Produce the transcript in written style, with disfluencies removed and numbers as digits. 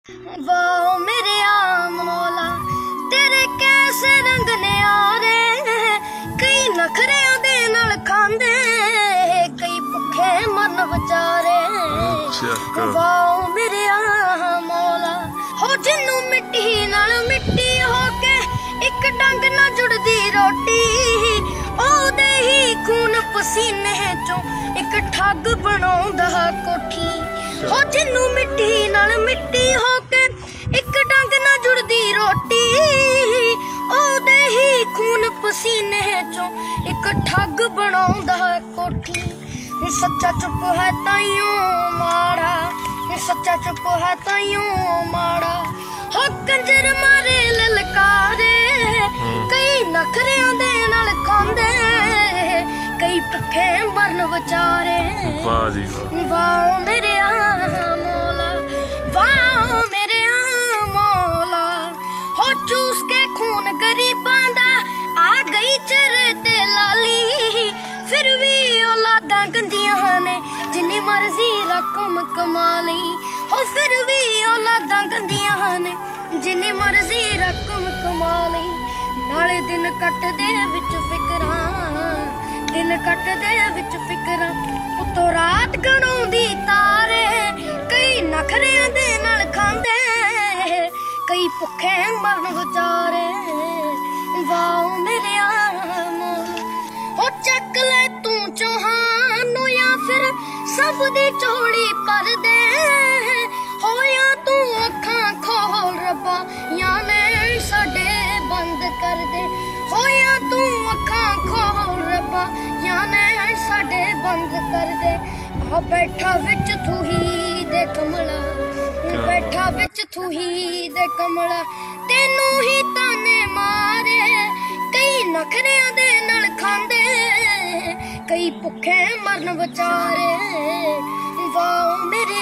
वाह मेरे आम मौला तेरे कैसे रंग न्यारे, कई नखरियां दे नाल खांदे कई भुखे मन बेचारे। वाह मेरे आम मौला हो जिन्नू मिट्टी नाल मिट्टी होके एक डंग ना जुड़दी रोटी, ओदे ही खून पसीने चों एक ठग बनाउंदा कोठी। हो जिन्नू मिट्टी नाल मिट्टी होके एक डंग ना जुड़दी रोटी, ओदे ही खून पसीने चों एक ठग बनाउंदा कोठी। सच्चा चुप है ताइयों माड़ा, सच्चा चुप है ताइयों माड़ा, हो कंजर मारे ललकारे कई नखरियां दे नाल खांदे कई भुखे मरन बेचारे। वाह जी वाह, वाह मेरे मौला, वाह मेरे मौला, हो चूस के खून गरीबां दा आ गई चेहरे ते लाली, फिर भी औलादां गंदियां ने जिन्नी मर्जी रकम कमा लई। हो फिर भी औलादां गंदियां ने जिन्नी मर्जी रकम कमा लई। नाले दिन कटदे विच फिकरां, दिन कटदे विच फिकरां, उतों रात गणाउंदी तारे कई नखरियां दे नाल खांदे कई भुखे मरन बेचारे। वाह मेरे हो चक ले तू चौहान या फिर सब दी चोड़ी पर दे, हो या तू अखां खोल रब्बा या ने साडे बंद कर दे। हो या तू अखां खोल रब्बा या ने साडे बंद कर दे। आ बैठा विच तू ही दे कमला, बैठा विच तू ही दे कमला, तेनू ही ताने मारे कई नखरियां दे नाल खांदे कई भुखे मरन बेचारे। वाह मेरे